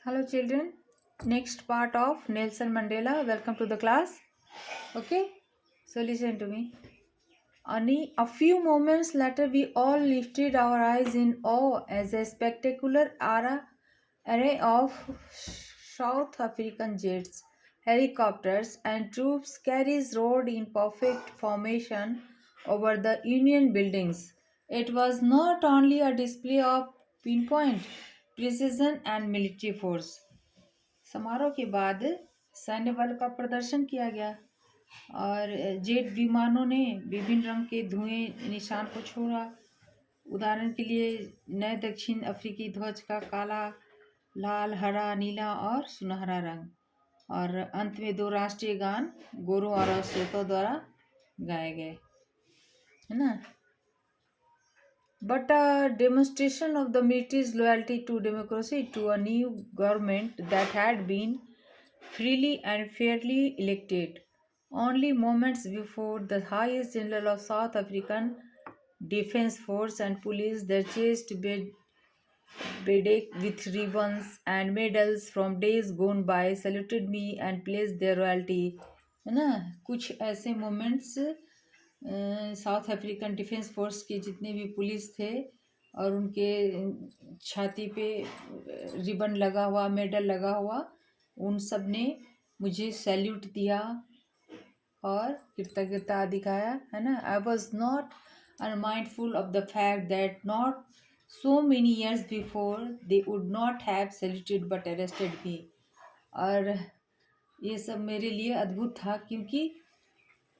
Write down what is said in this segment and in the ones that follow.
Hello, children. Next part of Nelson Mandela. Welcome to the class. Okay, so listen to me. Only a few moments later, we all lifted our eyes in awe as a spectacular array of South African jets, helicopters, and troops carriers roared in perfect formation over the Union buildings. It was not only a display of pinpoint precision and military force. समारोह के बाद सैन्य बल का प्रदर्शन किया गया और जेट विमानों ने विभिन्न रंग के धुएं निशान को छोड़ा। उदाहरण के लिए नए दक्षिण अफ्रीकी ध्वज का काला, लाल, हरा, नीला और सुनहरा रंग, और अंत में दो राष्ट्रीय गान गोरों और श्वेतों द्वारा गाए गए, है ना। But a demonstration of the military's loyalty to democracy, to a new government that had been freely and fairly elected. Only moments before, the highest general of South African Defence Force and Police, their chased bedecked with ribbons and medals from days gone by, saluted me and placed their royalty. है ना। कुछ ऐसे moments south African defence force के जितने भी police थे और उनके छाती पे रिबन लगा हुआ, मेडल लगा हुआ, उन सब ने मुझे सैल्यूट दिया और कृतज्ञता दिखाया, है ना। I was not unmindful of the fact that not so many years before they would not have saluted but arrested me. और ये सब मेरे लिए अद्भुत था क्योंकि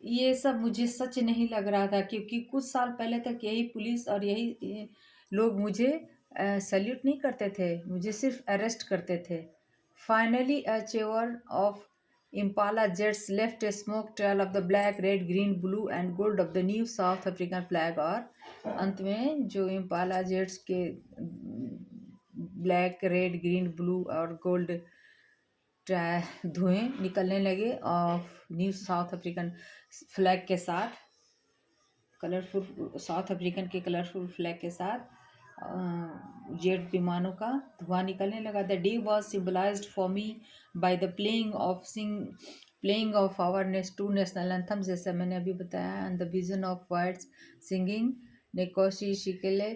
ये सब मुझे सच नहीं लग रहा था, क्योंकि कुछ साल पहले तक यही पुलिस और यही लोग मुझे सैल्यूट नहीं करते थे, मुझे सिर्फ अरेस्ट करते थे। Finally a chevron of Impala jets left a smoke trail of the black, red, green, blue and gold of the new South African flag। और अंत में जो इम्पाला जेट्स के ब्लैक, रेड, ग्रीन, ब्लू और gold धुएं निकलने लगे of new South African flag के साथ, कलरफुल साउथ अफ्रीकन के कलरफुल फ्लैग के साथ जेट विमानों का धुआं निकलने लगा। The day was symbolised for me by the playing of our two national anthem, जैसा मैंने अभी बताया, and the vision of whites singing Nkosi Sikelele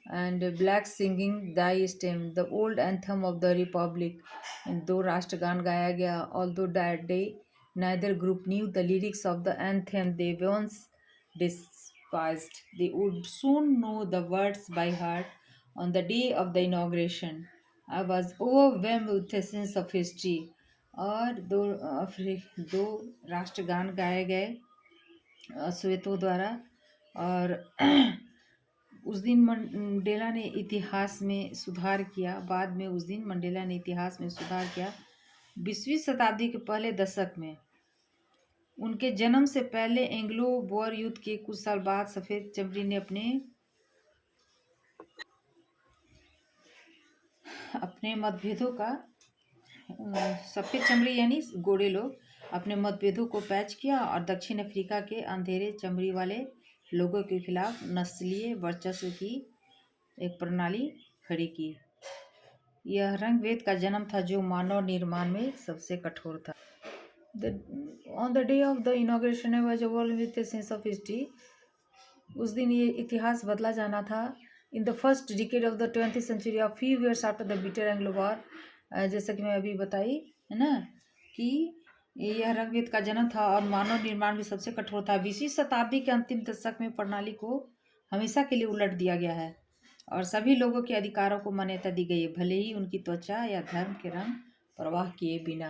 and black singing Die Stem, the old anthem of the Republic. दो राष्ट्रगान गाया गया। Although that day neither group knew the lyrics of the anthem they once despised, they would soon know the words by heart on the day of the inauguration। I was overwhelmed with a sense of history। और दो राष्ट्रगान गाए गए श्वेतों द्वारा। और उस दिन Mandela ने इतिहास में सुधार किया। बाद में उस दिन मंडेला ने इतिहास में सुधार किया। 20वीं शताब्दी के पहले दशक में, उनके जन्म से पहले एंग्लो बोअर युद्ध के कुछ साल बाद, सफ़ेद चमड़ी ने अपने मतभेदों का सफ़ेद चमड़ी यानी गोरे लोग अपने मतभेदों को पैच किया और दक्षिण अफ्रीका के अंधेरे चमड़ी वाले लोगों के खिलाफ नस्लीय वर्चस्व की एक प्रणाली खड़ी की। यह रंग भेद का जन्म था जो मानव निर्माण में सबसे कठोर था। On the day of the inauguration I was overwhelmed with a sense of history। उस दिन ये इतिहास बदला जाना था। In the first decade of the 20th century, a few years after the bitter Anglo War, जैसा कि मैं अभी बताई, है ना, कि यह रंगभेद का जन्म था और मानव निर्माण में सबसे कठोर था। 20वीं शताब्दी के अंतिम दशक में प्रणाली को हमेशा के लिए उलट दिया गया है और सभी लोगों के अधिकारों को मान्यता दी गई है, भले ही उनकी त्वचा या धर्म के रंग परवाह किए बिना,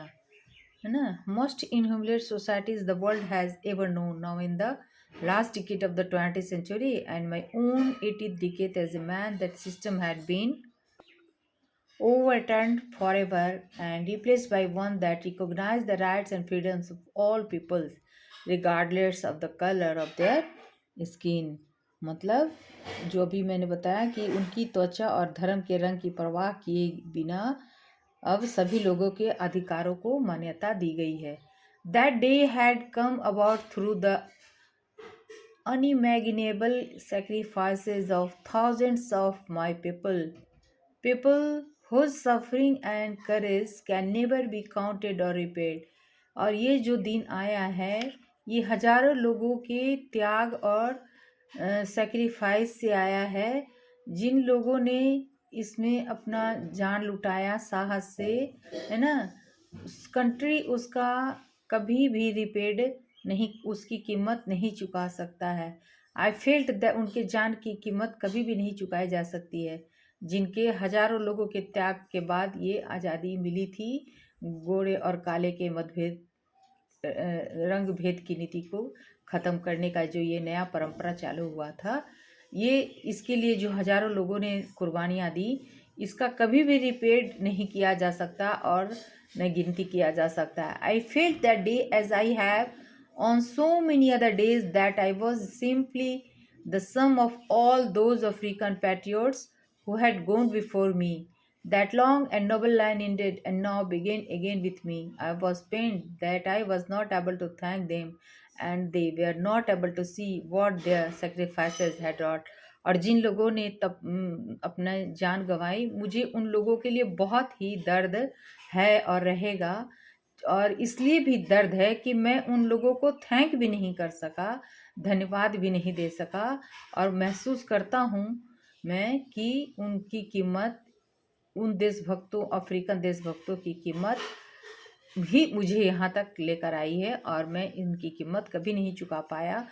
है ना। मोस्ट इनह्यूमलेट societies the world has ever known now in the last decade of the 20th century and my own 80th decade as a man, that system had been overturned forever and replaced by one that recognized the rights and freedoms of all peoples regardless of the color of their skin। मतलब जो भी मैंने बताया कि उनकी त्वचा और धर्म के रंग की परवाह किए बिना अब सभी लोगों के अधिकारों को मान्यता दी गई है। That day had come about through the unimaginable sacrifices of thousands of my people whose suffering and courage can never be counted or repaid। और ये जो दिन आया है, ये हजारों लोगों के त्याग और सेक्रीफाइस से आया है, जिन लोगों ने इसमें अपना जान लुटाया साहस से, है ना। कंट्री उसका कभी भी रिपेड नहीं, उसकी कीमत नहीं चुका सकता है। आई फेल्ट दैट उनके जान की कीमत कभी भी नहीं चुकाई जा सकती है, जिनके हजारों लोगों के त्याग के बाद ये आज़ादी मिली थी। गोरे और काले के मतभेद, रंग भेद की नीति को ख़त्म करने का जो ये नया परंपरा चालू हुआ था, ये इसके लिए जो हजारों लोगों ने कुर्बानियाँ दी, इसका कभी भी रिपेड नहीं किया जा सकता और न गिनती किया जा सकता है। I felt that day as I have on so many other days that I was simply the sum of all those African patriots who had gone before me. That long and noble line ended and now began again with me. I was pained that I was not able to thank them and they were not able to see what their sacrifices had wrought। और जिन लोगों ने तब अपना जान गंवाई, मुझे उन लोगों के लिए बहुत ही दर्द है और रहेगा। और इसलिए भी दर्द है कि मैं उन लोगों को थैंक भी नहीं कर सका, धन्यवाद भी नहीं दे सका। और महसूस करता हूँ मैं कि उनकी कीमत, उन देशभक्तों, अफ्रीकन देशभक्तों की कीमत भी मुझे यहाँ तक लेकर आई है और मैं इनकी कीमत कभी नहीं चुका पाया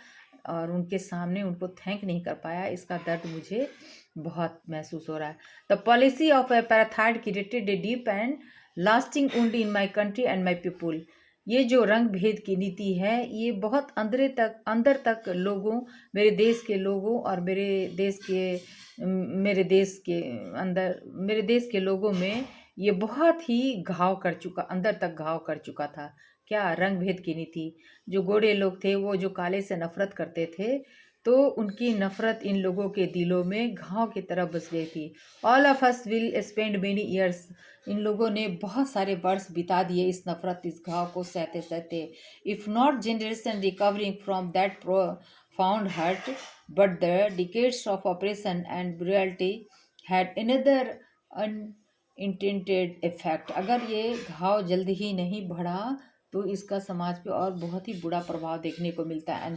और उनके सामने उनको थैंक नहीं कर पाया। इसका दर्द मुझे बहुत महसूस हो रहा है। The policy of apartheid created a deep and lasting wound in my country and my people. ये जो रंग भेद की नीति है, ये बहुत अंदर तक लोगों, मेरे देश के लोगों और मेरे देश के अंदर, मेरे देश के लोगों में ये बहुत ही घाव कर चुका, अंदर तक घाव कर चुका था। क्या रंग भेद की नीति, जो गोरे लोग थे वो जो काले से नफरत करते थे, तो उनकी नफरत इन लोगों के दिलों में घाव की तरह बस गई थी। All of us will spend many years, इन लोगों ने बहुत सारे वर्ष बिता दिए इस नफरत, इस घाव को सहते सहते। If not generation recovering from that profound hurt, but the decades of oppression and brutality had another unintended effect। अगर ये घाव जल्द ही नहीं बढ़ा तो इसका समाज पे और बहुत ही बुरा प्रभाव देखने को मिलता है।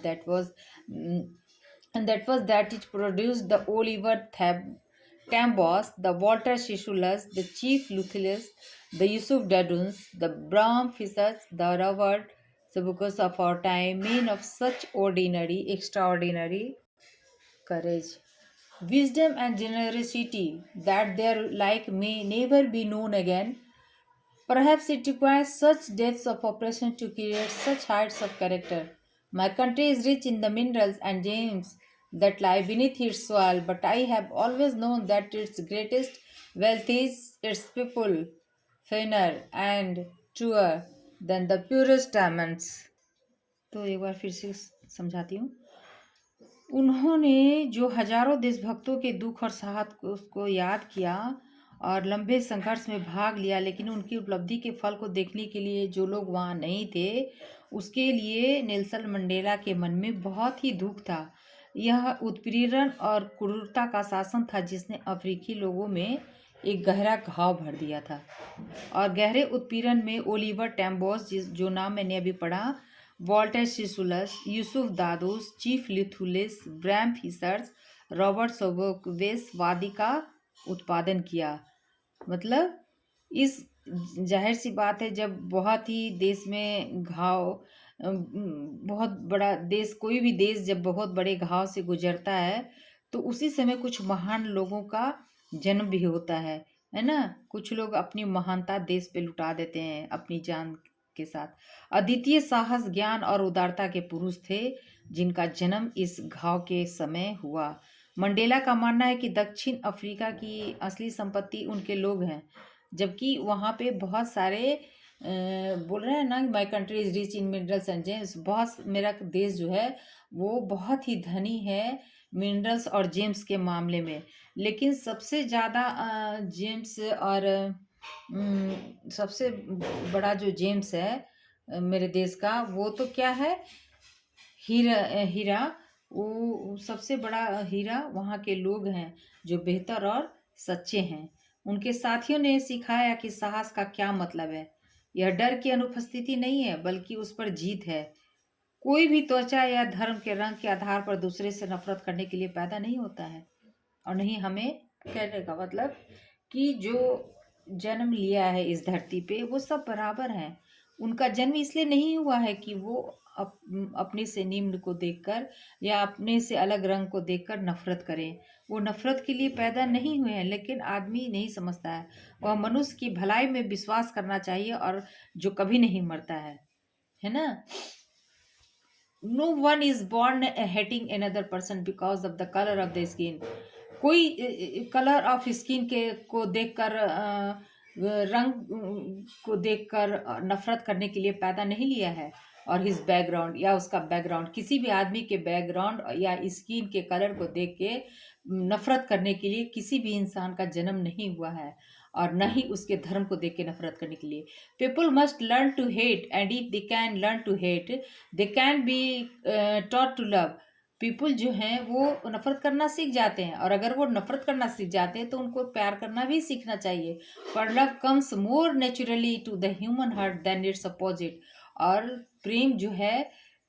and that was that it produced the Oliver Tambos, the Walter Sisulu, the Chief Luthulus, the Yusuf Daduns, the Bram Fissers, the Robert Sabukus of our time, men of such ordinary, extraordinary courage, wisdom and generosity that their like may never be known again। Perhaps it requires such depths of oppression to create such heights of character। My country is rich in the minerals and gems that lie beneath its soil, but I have always known that its greatest wealth is its people, finer and truer than the purest diamonds। तो एक बार फिर से समझाती हूँ। उन्होंने जो हजारों देशभक्तों के दुख और साहस को उसको याद किया और लंबे संघर्ष में भाग लिया, लेकिन उनकी उपलब्धि के फल को देखने के लिए जो लोग वहाँ नहीं थे, उसके लिए नेल्सन मंडेला के मन में बहुत ही दुख था। यह उत्पीड़न और क्रूरता का शासन था जिसने अफ्रीकी लोगों में एक गहरा घाव भर दिया था। और गहरे उत्पीड़न में ओलिवर टैम्बोस, जो नाम मैंने अभी पढ़ा, Walter Sisulus, Yusuf Dadoos, Chief Luthulis, Bram Fischers, Robert Sobukwes वादी का उत्पादन किया। मतलब इस जाहिर सी बात है, जब बहुत ही देश में घाव, बहुत बड़ा देश, कोई भी देश जब बहुत बड़े घाव से गुजरता है तो उसी समय कुछ महान लोगों का जन्म भी होता है ना। कुछ लोग अपनी महानता देश पे लुटा देते हैं अपनी जान के साथ। अद्वितीय साहस, ज्ञान और उदारता के पुरुष थे जिनका जन्म इस घाव के समय हुआ। मंडेला का मानना है कि दक्षिण अफ्रीका की असली संपत्ति उनके लोग हैं, जबकि वहाँ पे बहुत सारे बोल रहे हैं ना, my country is rich in minerals and James, बहुत, मेरा देश जो है वो बहुत ही धनी है मिनरल्स और जेम्स के मामले में। लेकिन सबसे ज़्यादा जेम्स और सबसे बड़ा जो जेम्स है मेरे देश का, वो तो क्या है, हीरा। वो सबसे बड़ा हीरा वहाँ के लोग हैं जो बेहतर और सच्चे हैं। उनके साथियों ने सिखाया कि साहस का क्या मतलब है। यह डर की अनुपस्थिति नहीं है, बल्कि उस पर जीत है। कोई भी त्वचा या धर्म के रंग के आधार पर दूसरे से नफरत करने के लिए पैदा नहीं होता है। और नहीं हमें, कहने का मतलब कि जो जन्म लिया है इस धरती पे वो सब बराबर हैं। उनका जन्म इसलिए नहीं हुआ है कि वो अपने से निम्न को देखकर या अपने से अलग रंग को देखकर नफरत करें। वो नफरत के लिए पैदा नहीं हुए हैं, लेकिन आदमी नहीं समझता है। वह मनुष्य की भलाई में विश्वास करना चाहिए और जो कभी नहीं मरता है ना। No one is born hating another person because of the colour of the skin. कोई कलर ऑफ स्किन के को देखकर रंग को देखकर नफरत करने के लिए पैदा नहीं लिया है। और हिज बैकग्राउंड या उसका बैकग्राउंड, किसी भी आदमी के बैकग्राउंड या स्किन के कलर को देख के नफरत करने के लिए किसी भी इंसान का जन्म नहीं हुआ है, और न ही उसके धर्म को देख के नफरत करने के लिए। People must learn to hate, and if they can learn to hate they can be taught to love. People जो हैं वो नफरत करना सीख जाते हैं, और अगर वो नफरत करना सीख जाते हैं तो उनको प्यार करना भी सीखना चाहिए। For love comes more naturally to the human heart than its opposite. और प्रेम जो है,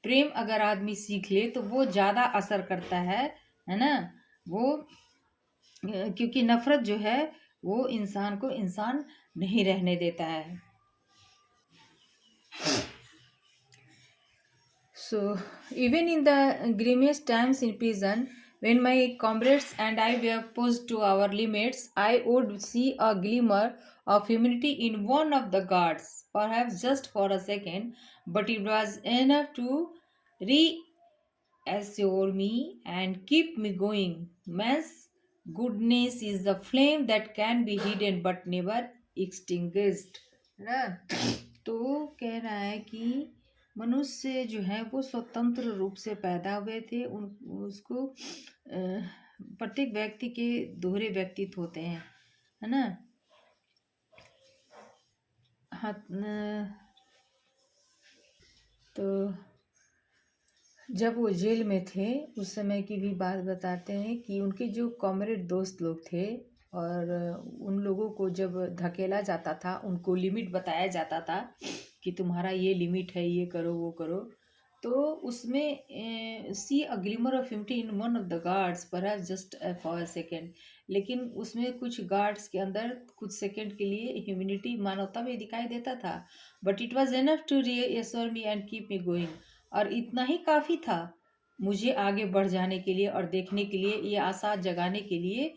प्रेम अगर आदमी सीख ले तो वो ज़्यादा असर करता है ना। वो क्योंकि नफरत जो है वो इंसान को इंसान नहीं रहने देता है। So, even in the grimest times in prison, when my comrades and I were pushed to our limits, I would see a glimmer of humanity in one of the guards, perhaps just for a second, but it was enough to reassure me and keep me going. Man's goodness is a flame that can be hidden but never extinguished. ना, तो कह रहा है कि मनुष्य जो है वो स्वतंत्र रूप से पैदा हुए थे। उन उसको प्रत्येक व्यक्ति के दोहरे व्यक्तित्व होते हैं, है ना। हाँ, तो जब वो जेल में थे उस समय की भी बात बताते हैं कि उनके जो कॉमरेड दोस्त लोग थे, और उन लोगों को जब धकेला जाता था उनको लिमिट बताया जाता था कि तुम्हारा ये लिमिट है, ये करो वो करो। तो उसमें see a glimmer of humanity in one of the guards पर जस्ट फॉर अ सेकेंड। लेकिन उसमें कुछ गार्ड्स के अंदर कुछ सेकंड के लिए ह्यूमिनिटी, मानवता भी दिखाई देता था। But it was enough to reassure me and keep me going. और इतना ही काफ़ी था मुझे आगे बढ़ जाने के लिए और देखने के लिए, ये आशा जगाने के लिए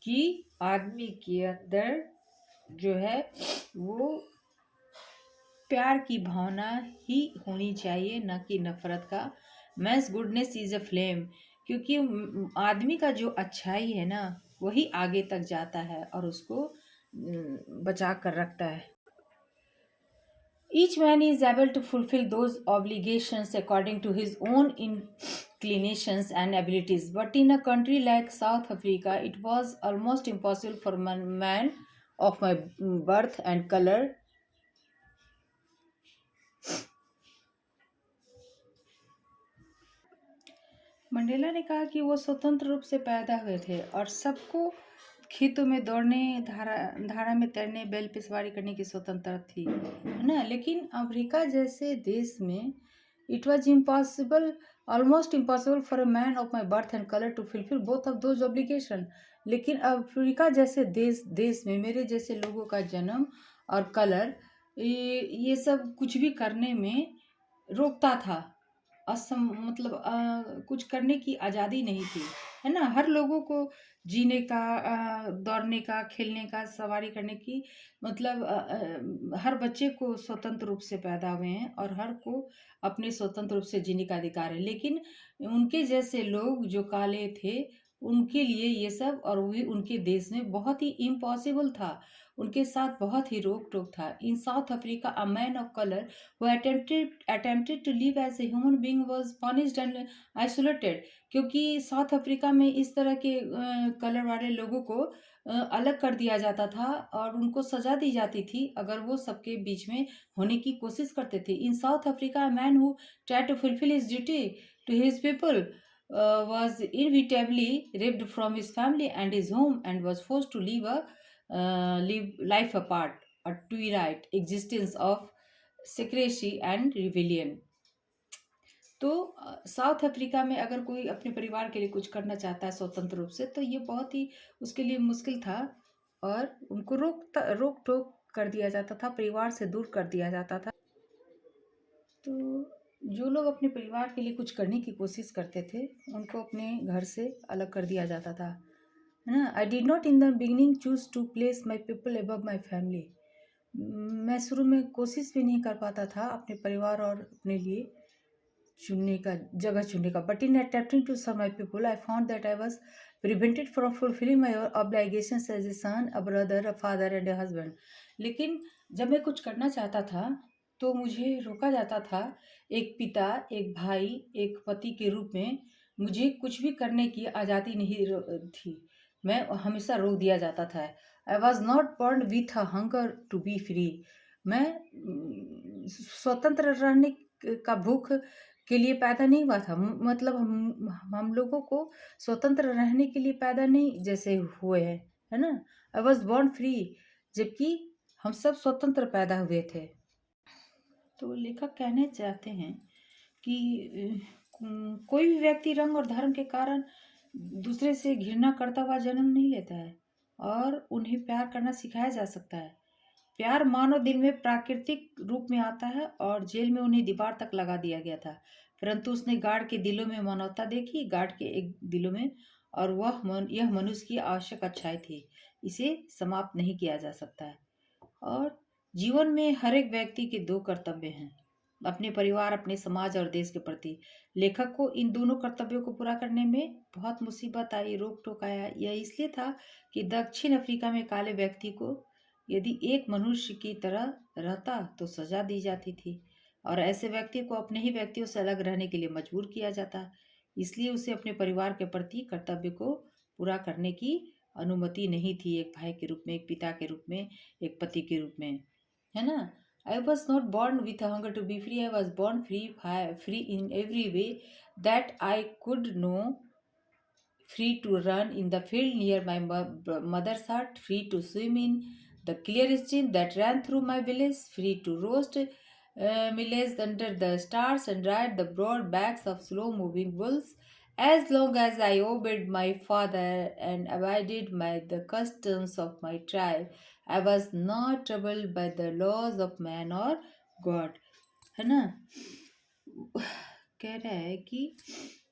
कि आदमी के अंदर जो है वो प्यार की भावना ही होनी चाहिए, न कि नफरत का। Man's goodness is a flame, क्योंकि आदमी का जो अच्छाई है ना वही आगे तक जाता है और उसको बचा कर रखता है। Each man is able to fulfill those obligations according to his own inclinations and abilities. But in a country like South Africa, it was almost impossible for a man of my birth and color Mandela ने कहा कि वो स्वतंत्र रूप से पैदा हुए थे और सबको खेतों में दौड़ने, धारा धारा में तैरने, बैल पे सवारी करने की स्वतंत्रता थी, है ना। लेकिन अफ्रीका जैसे देश में it was impossible, almost impossible for a man of my birth and colour to fulfil both of those obligation. लेकिन अफ्रीका जैसे देश में मेरे जैसे लोगों का जन्म और कलर, ये सब कुछ भी करने में रोकता था। मतलब कुछ करने की आज़ादी नहीं थी, है ना। हर लोगों को जीने का, दौड़ने का, खेलने का, सवारी करने की, मतलब हर बच्चे को स्वतंत्र रूप से पैदा हुए हैं और हर को अपने स्वतंत्र रूप से जीने का अधिकार है। लेकिन उनके जैसे लोग जो काले थे उनके लिए ये सब, और भी उनके देश में बहुत ही इम्पॉसिबल था, उनके साथ बहुत ही रोक टोक था। In South Africa a man of colour who attempted to live as a human being was punished and isolated। क्योंकि साउथ अफ्रीका में इस तरह के कलर वाले लोगों को अलग कर दिया जाता था और उनको सजा दी जाती थी अगर वो सबके बीच में होने की कोशिश करते थे। In South Africa man who tried to fulfil his duty to his people was inevitably ripped from his family and his home and was forced to live a live life apart, a twilight existence of secrecy and rebellion. तो south Africa में अगर कोई अपने परिवार के लिए कुछ करना चाहता है स्वतंत्र रूप से, तो ये बहुत ही उसके लिए मुश्किल था और उनको रोक टोक कर दिया जाता था, परिवार से दूर कर दिया जाता था। तो जो लोग अपने परिवार के लिए कुछ करने की कोशिश करते थे, उनको अपने घर से अलग कर दिया जाता था, है ना। I did not in the beginning choose to place my people above my family. मैं शुरू में कोशिश भी नहीं कर पाता था अपने परिवार और अपने लिए जगह चुनने का। But in attempting to serve my people I found that I was prevented from fulfilling my obligations as a son, a brother, a father and a husband. लेकिन जब मैं कुछ करना चाहता था तो मुझे रोका जाता था, एक पिता, एक भाई, एक पति के रूप में मुझे कुछ भी करने की आज़ादी नहीं थी। मैं हमेशा रोक दिया जाता था। I was not born with a hunger to be free. मैं स्वतंत्र रहने का भूख के लिए पैदा नहीं हुआ था। मतलब हम लोगों को स्वतंत्र रहने के लिए पैदा नहीं जैसे हुए हैं, है ना। आई वॉज बॉर्न फ्री, जबकि हम सब स्वतंत्र पैदा हुए थे। तो लेखक कहने चाहते हैं कि कोई भी व्यक्ति रंग और धर्म के कारण दूसरे से घृणा करता हुआ जन्म नहीं लेता है और उन्हें प्यार करना सिखाया जा सकता है। प्यार मानव दिल में प्राकृतिक रूप में आता है और जेल में उन्हें दीवार तक लगा दिया गया था, परंतु उसने गार्ड के दिलों में मानवता देखी, गार्ड के एक दिलों में, और यह मनुष्य की आवश्यक अच्छाई थी। इसे समाप्त नहीं किया जा सकता है। और जीवन में हर एक व्यक्ति के दो कर्तव्य हैं, अपने परिवार, अपने समाज और देश के प्रति। लेखक को इन दोनों कर्तव्यों को पूरा करने में बहुत मुसीबत आई, रोक टोक आया। यह इसलिए था कि दक्षिण अफ्रीका में काले व्यक्ति को यदि एक मनुष्य की तरह रहता तो सजा दी जाती थी और ऐसे व्यक्ति को अपने ही व्यक्तियों से अलग रहने के लिए मजबूर किया जाता। इसलिए उसे अपने परिवार के प्रति कर्तव्य को पूरा करने की अनुमति नहीं थी, एक भाई के रूप में, एक पिता के रूप में, एक पति के रूप में, है ना। I was not born with hunger to be free, I was born free in every way that I could know, free to run in the field near my mother's hut, free to swim in the clear stream that ran through my village, free to roast millets under the stars and ride the broad backs of slow moving bulls. As long as I obeyed my father and abided by the customs of my tribe, I was not troubled by the laws of man or God. है ना। कह रहा है कि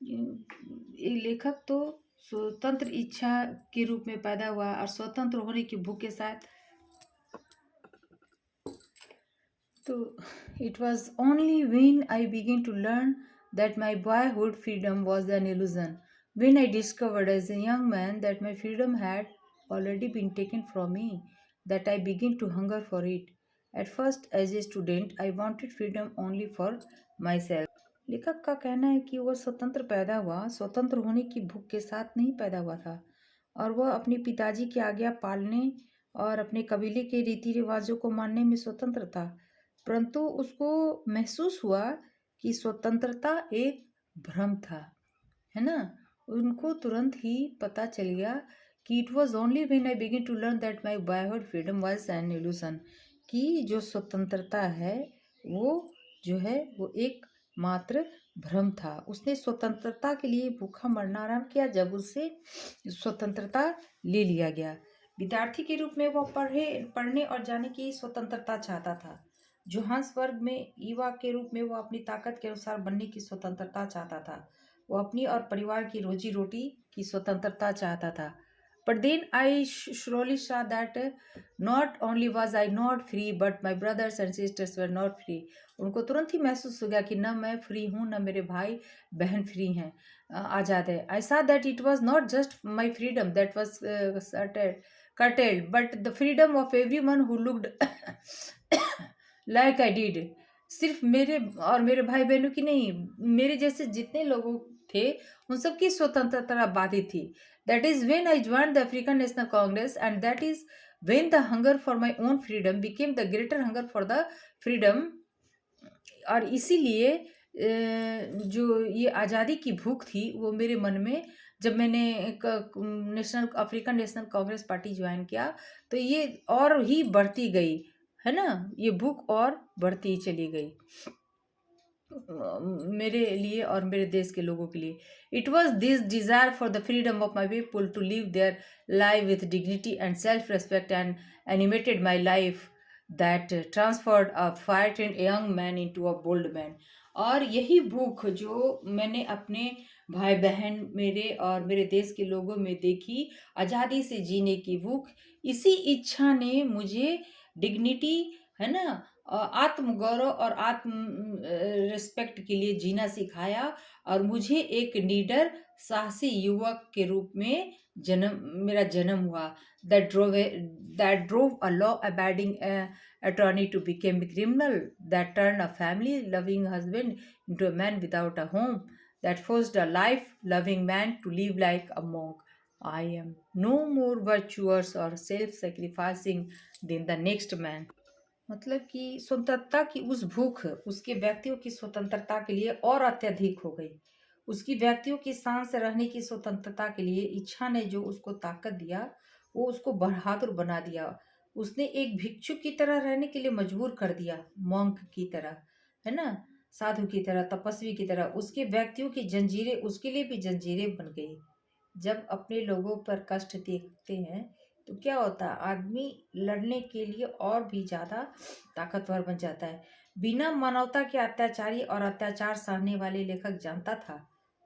ये लेखक तो स्वतंत्र इच्छा के रूप में पैदा हुआ और स्वतंत्र होने की भूख के साथ। तो it was only when I begin to learn that my boyhood freedom was an illusion, when I discovered as a young man that my freedom had already been taken from me, that I begin to hunger for it. At first, as a student, I wanted freedom only for myself. लेखक का कहना है कि वह स्वतंत्र पैदा हुआ, स्वतंत्र होने की भूख के साथ नहीं पैदा हुआ था और वह अपने पिताजी की आज्ञा पालने और अपने कबीले के रीति रिवाजों को मानने में स्वतंत्र था, परंतु उसको महसूस हुआ कि स्वतंत्रता एक भ्रम था, है ना। उनको तुरंत ही पता चल गया कि it was only when I begin to learn that my boyhood freedom was an illusion, कि जो स्वतंत्रता है वो जो है वो एक मात्र भ्रम था। उसने स्वतंत्रता के लिए भूखा मरना आरंभ किया जब उससे स्वतंत्रता ले लिया गया। विद्यार्थी के रूप में वह पढ़ने और जाने की स्वतंत्रता चाहता था। जोहान्सबर्ग में युवा के रूप में वह अपनी ताकत के अनुसार बनने की स्वतंत्रता चाहता था। वो अपनी और परिवार की रोजी रोटी की स्वतंत्रता चाहता था। But then I surely saw that not only was I not free, but my brothers and sisters were not free. उनको तुरंत ही महसूस हो गया कि न मैं फ्री हूँ, न मेरे भाई बहन फ्री हैं, आज़ाद है। I saw that it was not just my freedom that was curtailed, but the freedom of everyone who looked like I did. सिर्फ मेरे और मेरे भाई बहनों की नहीं, मेरे जैसे जितने लोगों थे उन सबकी स्वतंत्रता बाधित थी। That is when I joined the African National Congress, and that is when the hunger for my own freedom became the greater hunger for the freedom. और इसीलिए जो ये आज़ादी की भूख थी वो मेरे मन में जब मैंने एक national African national Congress party join किया, तो ये और ही बढ़ती गई, है ना, ये बुक और बढ़ती चली गई मेरे लिए और मेरे देश के लोगों के लिए. It was this desire for the freedom of my people to live their life with dignity and self respect and animated my life that transferred a frightened young man into a bold man. और यही भूख जो मैंने अपने भाई बहन मेरे और मेरे देश के लोगों में देखी, आज़ादी से जीने की भूख, इसी इच्छा ने मुझे डिग्निटी, है ना, आत्मगौरव और रिस्पेक्ट के लिए जीना सिखाया, और मुझे एक निडर साहसी युवक के रूप में जन्म मेरा जन्म हुआ. That drove a law abiding attorney to become a criminal, that turned a family loving husband into a man without a home, that forced a life loving man to live like a monk. I am no more virtuous or self sacrificing than the next man. मतलब कि स्वतंत्रता की उस भूख उसके व्यक्तियों की स्वतंत्रता के लिए और अत्यधिक हो गई. उसकी व्यक्तियों की शान से रहने की स्वतंत्रता के लिए इच्छा ने जो उसको ताकत दिया, वो उसको बहादुर बना दिया. उसने एक भिक्षु की तरह रहने के लिए मजबूर कर दिया, मॉन्क की तरह, है ना, साधु की तरह, तपस्वी की तरह. उसके व्यक्तियों की जंजीरें उसके लिए भी जंजीरें बन गई. जब अपने लोगों पर कष्ट देखते हैं तो क्या होता है, आदमी लड़ने के लिए और भी ज़्यादा ताकतवर बन जाता है. बिना मानवता के अत्याचारी और अत्याचार सहने वाले लेखक जानता था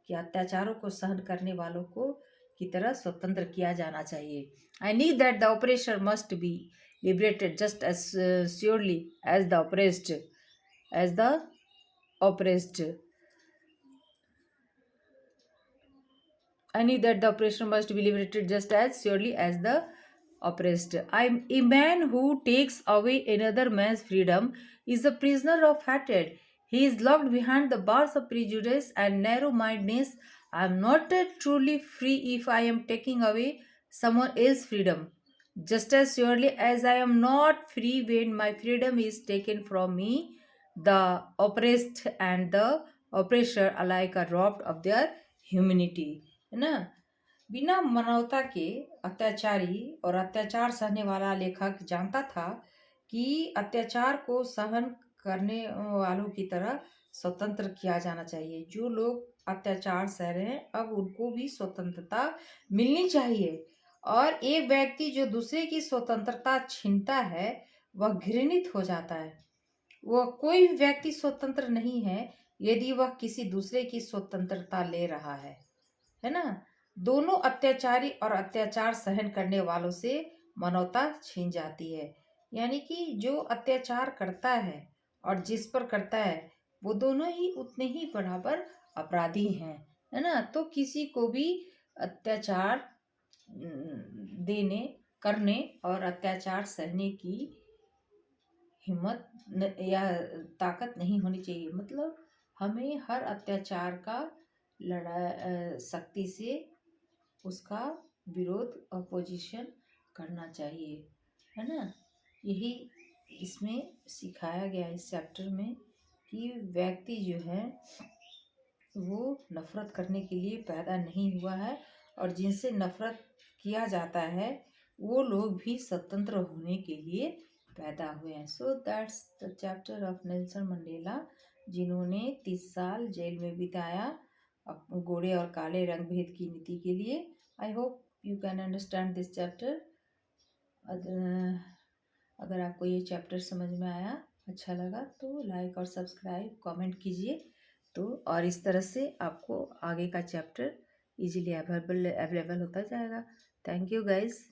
कि अत्याचारों को सहन करने वालों को की तरह स्वतंत्र किया जाना चाहिए. I knew that the oppressor must be liberated just as surely as the oppressed. I knew that the oppressor must be liberated just as surely as the oppressed. A man who takes away another man's freedom is a prisoner of hatred. He is locked behind the bars of prejudice and narrow mindedness. I am not truly free if I am taking away someone else's freedom. Just as surely as I am not free when my freedom is taken from me, the oppressed and the oppressor alike are robbed of their humanity. है ना. बिना मानवता के अत्याचारी और अत्याचार सहने वाला लेखक जानता था कि अत्याचार को सहन करने वालों की तरह स्वतंत्र किया जाना चाहिए. जो लोग अत्याचार सह रहे हैं, अब उनको भी स्वतंत्रता मिलनी चाहिए. और एक व्यक्ति जो दूसरे की स्वतंत्रता छीनता है, वह घृणित हो जाता है. वह कोई व्यक्ति स्वतंत्र नहीं है यदि वह किसी दूसरे की स्वतंत्रता ले रहा है ना. दोनों अत्याचारी और अत्याचार सहन करने वालों से मानवता छीन जाती है. यानी कि जो अत्याचार करता है और जिस पर करता है, वो दोनों ही उतने ही बराबर अपराधी हैं, है ना. तो किसी को भी अत्याचार देने, करने और अत्याचार सहने की हिम्मत या ताकत नहीं होनी चाहिए. मतलब हमें हर अत्याचार का लड़ा सख्ती से उसका विरोध, अपोजिशन करना चाहिए, है ना. यही इसमें सिखाया गया इस चैप्टर में कि व्यक्ति जो है वो नफरत करने के लिए पैदा नहीं हुआ है, और जिनसे नफरत किया जाता है वो लोग भी स्वतंत्र होने के लिए पैदा हुए हैं. So that's the chapter of Nelson Mandela, जिन्होंने 30 साल जेल में बिताया गोरे और काले रंग भेद की नीति के लिए. I hope you can understand this chapter. अगर आपको ये चैप्टर समझ में आया, अच्छा लगा, तो लाइक और सब्सक्राइब कमेंट कीजिए. तो और इस तरह से आपको आगे का चैप्टर इजीली अवेलेबल होता जाएगा. Thank you guys.